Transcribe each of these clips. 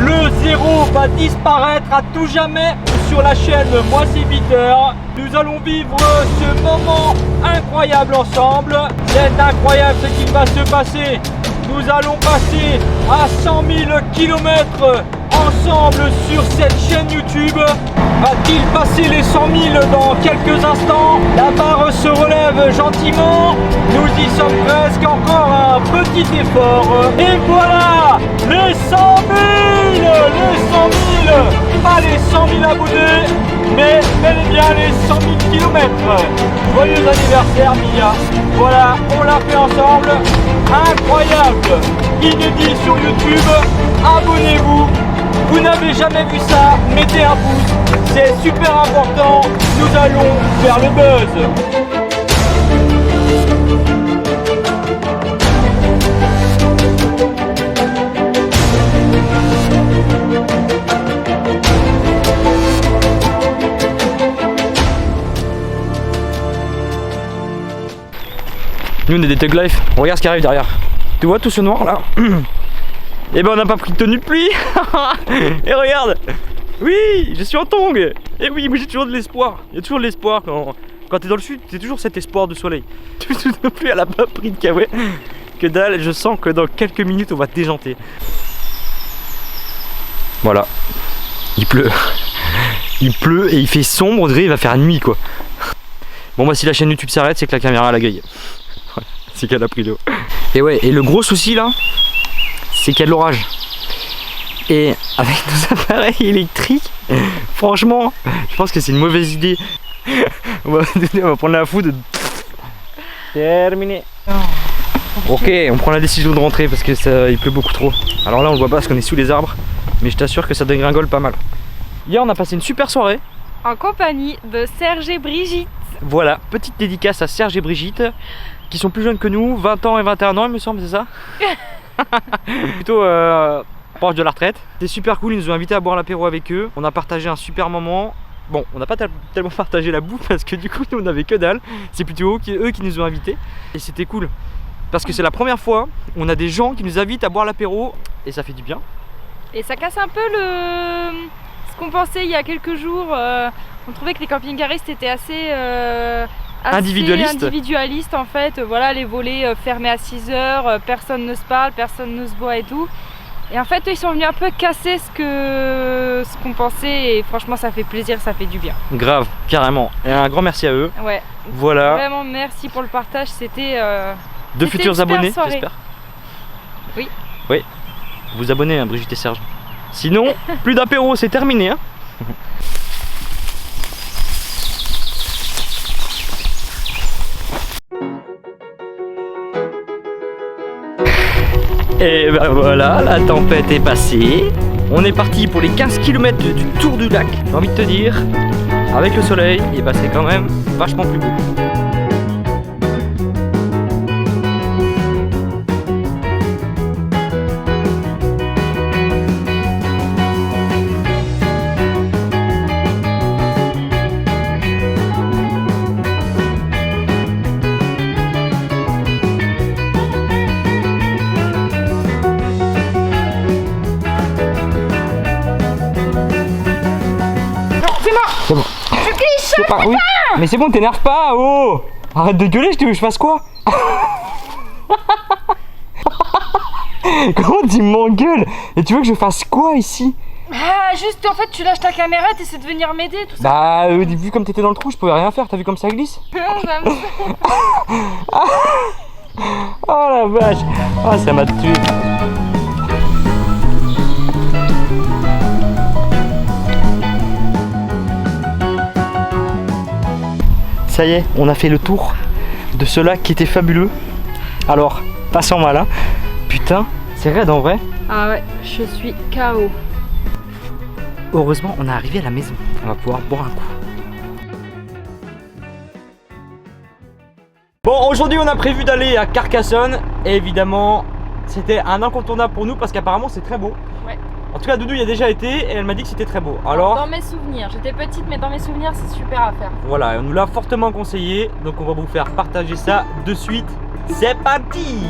Le zéro va disparaître à tout jamais sur la chaîne Moi c'est Peter. Nous allons vivre ce moment incroyable ensemble. C'est incroyable ce qui va se passer. Nous allons passer à 100 000 km ensemble sur cette chaîne YouTube. Va-t-il passer les 100 000 dans quelques instants? La barre se relève gentiment. Nous y sommes presque, encore un petit effort. Et voilà, les 100 000, les 100 000, pas les 100 000 abonnés, mais bel et bien les 100 000 km. Joyeux anniversaire Mia. Voilà, on l'a fait ensemble. Incroyable, inédit sur YouTube. Abonnez-vous. Vous n'avez jamais vu ça, mettez un pouce, c'est super important, nous allons faire le buzz. Nous on est des Thug Life, regarde ce qui arrive derrière. Tu vois tout ce noir là? Et ben on n'a pas pris de tenue de pluie. Et regarde. Oui, je suis en tongs. Et oui, mais j'ai toujours de l'espoir. Il y a toujours de l'espoir quand t'es dans le sud, t'as toujours cet espoir de soleil. Tout de pluie, elle a pas pris de kawaii. Que dalle, je sens que dans quelques minutes on va déjanter. Voilà. Il pleut. Il pleut et il fait sombre, on dirait il va faire nuit quoi. Bon bah si la chaîne YouTube s'arrête, c'est que la caméra a la grille. C'est qu'elle a pris l'eau. Et ouais, et le gros souci là, c'est qu'il y a de l'orage. Et avec nos appareils électriques, franchement, je pense que c'est une mauvaise idée. On va prendre la foudre. Terminé. Ok, on prend la décision de rentrer parce que il pleut beaucoup trop. Alors là on le voit pas parce qu'on est sous les arbres, mais je t'assure que ça dégringole pas mal. Hier on a passé une super soirée en compagnie de Serge et Brigitte. Voilà, petite dédicace à Serge et Brigitte qui sont plus jeunes que nous, 20 ans et 21 ans il me semble, c'est ça? Plutôt proche de la retraite. C'était super cool, ils nous ont invités à boire l'apéro avec eux. On a partagé un super moment. Bon, on n'a pas tellement partagé la bouffe parce que du coup nous on avait que dalle. C'est plutôt eux qui nous ont invités. Et c'était cool. Parce que c'est la première fois où on a des gens qui nous invitent à boire l'apéro. Et ça fait du bien. Et ça casse un peu ce qu'on pensait il y a quelques jours. On trouvait que les camping-caristes étaient assez individualiste en fait, voilà, les volets fermés à 6 heures, personne ne se parle, personne ne se voit et tout. Et en fait ils sont venus un peu casser ce qu'on pensait et franchement ça fait plaisir, ça fait du bien. Grave, carrément. Et un grand merci à eux. Ouais. Voilà. Vraiment merci pour le partage, c'était de futurs abonnés, j'espère. Oui. Oui. Vous abonnez hein, Brigitte et Serge. Sinon, plus d'apéro, c'est terminé hein. Et ben voilà, la tempête est passée. On est parti pour les 15 km du tour du lac. J'ai envie de te dire, avec le soleil, et ben c'est quand même vachement plus beau. C'est bon. Je glisse, pas, oui. Mais c'est bon, t'énerve pas, oh. Arrête de gueuler, je fasse quoi? Comment tu m'engueules? Et tu veux que je fasse quoi ici? Ah, juste en fait tu lâches ta caméra, t'essaies de venir m'aider, tout ça. Bah, vu comme t'étais dans le trou, je pouvais rien faire, t'as vu comme ça glisse? Oh la vache. Oh, ça m'a tué. Ça y est, on a fait le tour de ce lac qui était fabuleux. Alors, pas sans mal hein. Putain, c'est raide en vrai. Ah ouais, je suis KO. Heureusement, on est arrivé à la maison. On va pouvoir boire un coup. Bon, aujourd'hui, on a prévu d'aller à Carcassonne. Et évidemment, c'était un incontournable pour nous parce qu'apparemment, c'est très beau. Ouais. En tout cas, Doudou y a déjà été et elle m'a dit que c'était très beau. Alors, dans mes souvenirs, j'étais petite, mais dans mes souvenirs, c'est super à faire. Voilà, on nous l'a fortement conseillé. Donc, on va vous faire partager ça de suite. C'est parti!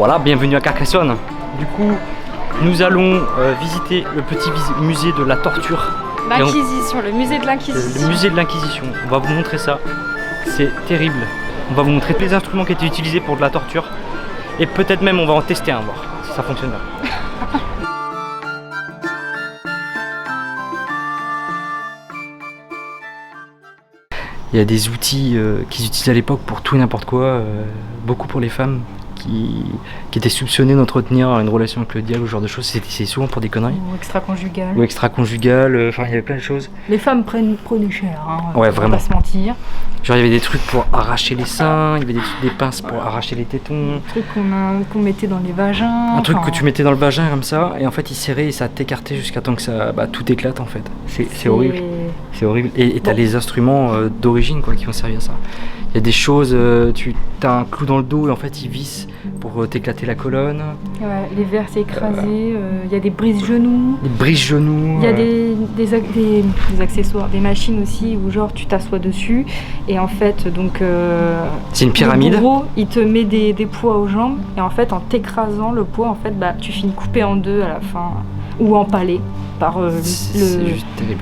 Voilà, bienvenue à Carcassonne. Du coup, nous allons visiter le petit musée de la torture. L'Inquisition, le musée de l'Inquisition. Le musée de l'Inquisition, on va vous montrer ça. C'est terrible. On va vous montrer tous les instruments qui étaient utilisés pour de la torture. Et peut-être même on va en tester un, voir si ça fonctionne bien. Il y a des outils qu'ils utilisaient à l'époque pour tout et n'importe quoi, beaucoup pour les femmes qui étaient soupçonnées d'entretenir une relation avec le diable ou ce genre de choses. C'est souvent pour des conneries. Ou extra-conjugales. Ou extra-conjugales, enfin il y avait plein de choses. Les femmes prenaient cher, hein, ouais, vraiment. Pas se mentir. Genre il y avait des trucs pour arracher les seins, il y avait des pinces pour arracher les tétons. Un truc qu'on mettait dans les vagins. Un truc que tu mettais dans le vagin comme ça, et en fait il serrait et ça t'écartait jusqu'à temps que ça, tout éclate en fait. C'est horrible. C'est horrible. Et t'as les instruments d'origine quoi qui ont servi à ça. Il y a des choses, t'as un clou dans le dos et en fait il visse pour t'éclater la colonne. Ouais, les verres s'écraser, il y a des brise-genoux. Des brise-genoux. Il y a des accessoires, des machines aussi où genre tu t'assois dessus et en fait donc c'est une pyramide. Le bourreau il te met des poids aux jambes et en fait en t'écrasant le poids en fait tu finis coupé en deux à la fin ou empalé par c'est juste terrible.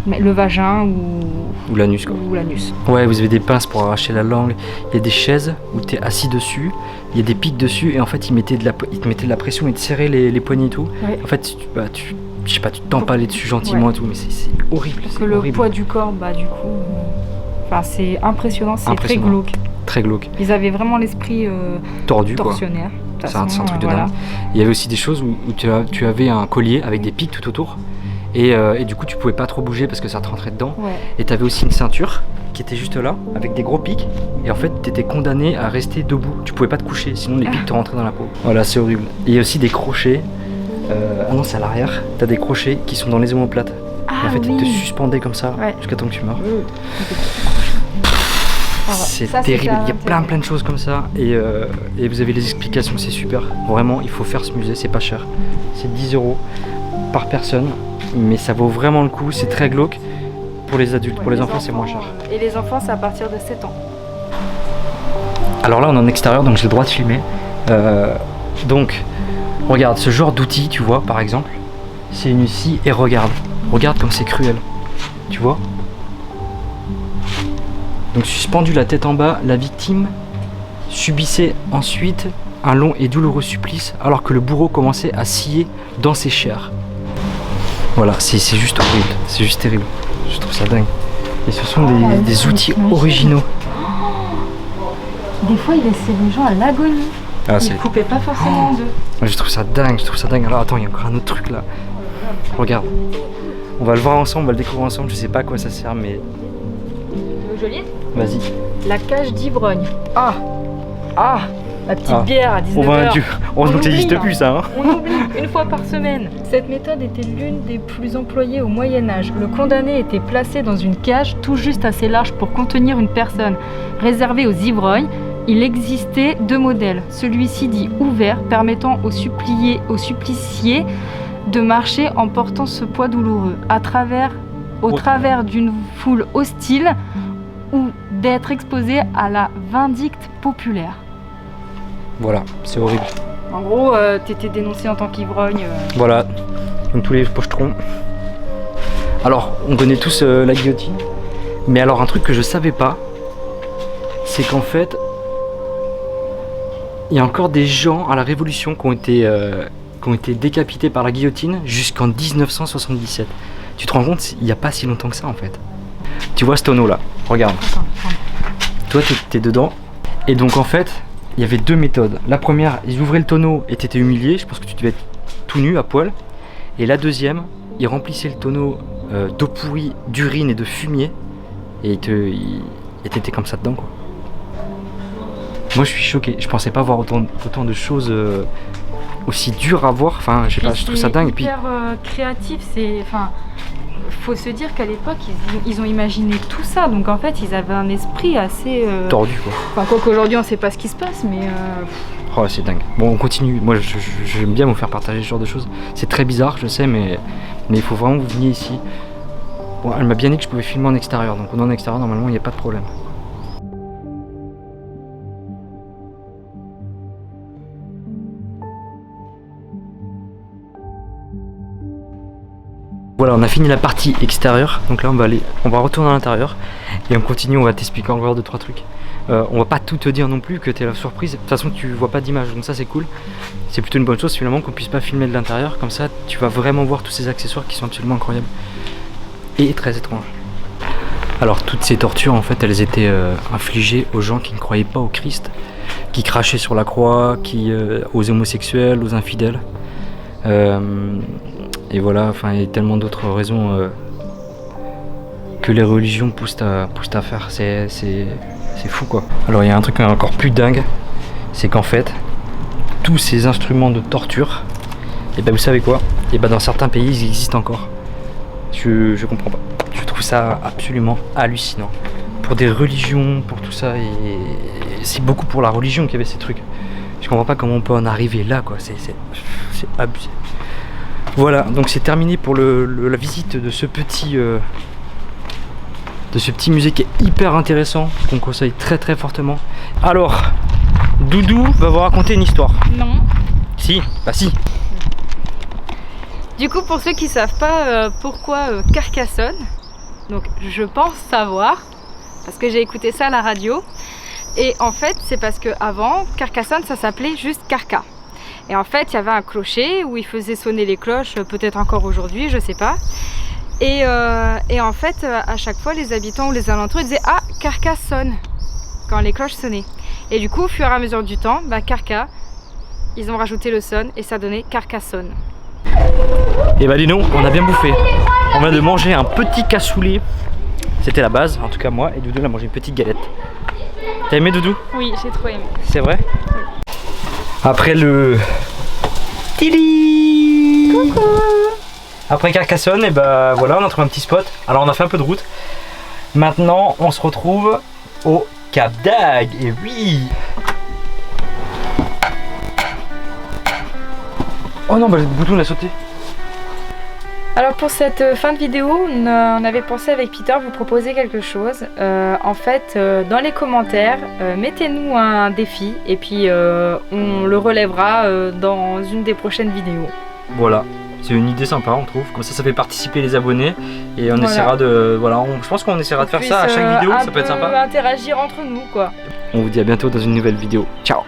Le vagin ou l'anus quoi. Ou l'anus. Ouais, vous avez des pinces pour arracher la langue, il y a des chaises où tu es assis dessus, il y a des pics dessus et en fait ils te mettaient de la pression, ils te serraient les poignets et tout. Ouais. En fait je sais pas, tu t'empalais dessus gentiment et tout, mais c'est horrible. Parce que le poids du corps, du coup, c'est impressionnant, c'est très glauque. Très glauque. Ils avaient vraiment l'esprit tordu tortionnaire. C'est un truc de dingue. Il y avait aussi des choses où tu avais un collier avec des pics tout autour. Et du coup tu pouvais pas trop bouger parce que ça te rentrait dedans. Ouais. Et tu avais aussi une ceinture qui était juste là avec des gros pics et en fait tu étais condamné à rester debout, tu pouvais pas te coucher sinon les pics te rentraient dans la peau. Voilà, c'est horrible. Et il y a aussi des crochets, ah non c'est à l'arrière, tu as des crochets qui sont dans les omoplates. En fait ils te suspendaient comme ça jusqu'à temps que tu meurs. C'est terrible, il y a plein de choses comme ça et vous avez les explications, c'est super. Vraiment il faut faire ce musée, c'est pas cher, c'est 10 € par personne. Mais ça vaut vraiment le coup, c'est très glauque pour les adultes, pour les enfants c'est moins cher. Et les enfants c'est à partir de 7 ans. Alors là on est en extérieur donc j'ai le droit de filmer. Donc regarde ce genre d'outil tu vois par exemple, c'est une scie et regarde comme c'est cruel, tu vois. Donc suspendu la tête en bas, la victime subissait ensuite un long et douloureux supplice alors que le bourreau commençait à scier dans ses chairs. Voilà, c'est juste horrible, c'est juste terrible, je trouve ça dingue. Et ce sont des outils originaux. Des fois, il laissait les gens à l'agonie. Ils coupaient pas forcément en deux. Je trouve ça dingue, Alors attends, il y a encore un autre truc là. Regarde, on va le voir ensemble, on va le découvrir ensemble, je sais pas à quoi ça sert mais... Joli. Vas-y. La cage d'ivrogne. La petite bière à 19h. Heureusement que ça n'existe plus ça. Hein. On oublie une fois par semaine. Cette méthode était l'une des plus employées au Moyen-Âge. Le condamné était placé dans une cage tout juste assez large pour contenir une personne. Réservée aux ivrognes, il existait 2 modèles. Celui-ci dit ouvert, permettant aux suppliciés de marcher en portant ce poids douloureux au travers d'une foule hostile ou d'être exposé à la vindicte populaire. Voilà, c'est horrible. En gros, t'étais dénoncé en tant qu'ivrogne. Voilà, comme tous les pochetrons. Alors, on connaît tous la guillotine. Mais alors, un truc que je savais pas, c'est qu'en fait, il y a encore des gens à la Révolution qui ont été décapités par la guillotine jusqu'en 1977. Tu te rends compte, il n'y a pas si longtemps que ça en fait. Tu vois ce tonneau là, regarde. Toi, t'es dedans. Et donc en fait, il y avait 2 méthodes. La première, ils ouvraient le tonneau et t'étais humilié. Je pense que tu devais être tout nu à poil. Et la deuxième, ils remplissaient le tonneau d'eau pourrie, d'urine et de fumier. Et t'étais comme ça dedans quoi. Moi je suis choqué. Je pensais pas voir autant de choses aussi dures à voir. Enfin, je sais pas, je trouve ça dingue. C'est hyper créatif. Faut se dire qu'à l'époque, ils ont imaginé tout ça. Donc en fait, ils avaient un esprit assez... tordu quoi. Enfin, quoi qu'aujourd'hui, on sait pas ce qui se passe, mais... Oh, c'est dingue. Bon, on continue. Moi, j'aime bien vous faire partager ce genre de choses. C'est très bizarre, je sais, mais il faut vraiment que vous veniez ici. Bon, elle m'a bien dit que je pouvais filmer en extérieur. Donc on est en extérieur, normalement, il n'y a pas de problème. Voilà, on a fini la partie extérieure, donc là on va retourner à l'intérieur et on continue, on va t'expliquer encore 2-3 trucs. On va pas tout te dire non plus, que t'es la surprise. De toute façon tu vois pas d'image, donc ça c'est cool. C'est plutôt une bonne chose finalement qu'on puisse pas filmer de l'intérieur, comme ça tu vas vraiment voir tous ces accessoires qui sont absolument incroyables et très étranges. Alors toutes ces tortures en fait elles étaient infligées aux gens qui ne croyaient pas au Christ, qui crachaient sur la croix, aux homosexuels, aux infidèles. Et voilà, enfin il y a tellement d'autres raisons que les religions poussent à faire. C'est fou quoi. Alors il y a un truc encore plus dingue, c'est qu'en fait tous ces instruments de torture, et ben vous savez quoi, et ben dans certains pays ils existent encore. Je comprends pas. Je trouve ça absolument hallucinant. Pour des religions, pour tout ça, et c'est beaucoup pour la religion qu'il y avait ces trucs. Je comprends pas comment on peut en arriver là quoi, c'est abusé. Voilà, donc c'est terminé pour la visite de ce petit musée qui est hyper intéressant, qu'on conseille très très fortement. Alors, Doudou va vous raconter une histoire. Non. Si, bah si. Du coup, pour ceux qui savent pas pourquoi Carcassonne, donc je pense savoir, parce que j'ai écouté ça à la radio. Et en fait, c'est parce que avant Carcassonne, ça s'appelait juste Carca. Et en fait, il y avait un clocher où ils faisaient sonner les cloches, peut-être encore aujourd'hui, je sais pas. Et en fait, à chaque fois, les habitants ou les alentours, ils disaient « Ah, Carcassonne !» quand les cloches sonnaient. Et du coup, au fur et à mesure du temps, bah, Carca, ils ont rajouté le son et ça donnait Carcassonne. Et bah dis donc, on a bien bouffé. On vient de manger un petit cassoulet. C'était la base, en tout cas moi, et Doudou a mangé une petite galette. T'as aimé Doudou? Oui, j'ai trop aimé. C'est vrai? Oui. Après le... Tili. Coucou. Après Carcassonne, et bah voilà, on a trouvé un petit spot. Alors on a fait un peu de route. Maintenant, on se retrouve au Cap d'Agde. Et oui! Oh non, bah le bouton a sauté. Alors pour cette fin de vidéo, on avait pensé avec Peter vous proposer quelque chose. En fait, dans les commentaires, mettez-nous un défi et puis on le relèvera dans une des prochaines vidéos. Voilà, c'est une idée sympa on trouve. Comme ça fait participer les abonnés et on essaiera de... Voilà, je pense qu'on essaiera de faire ça à chaque vidéo, ça peut être sympa. Interagir entre nous quoi. On vous dit à bientôt dans une nouvelle vidéo. Ciao!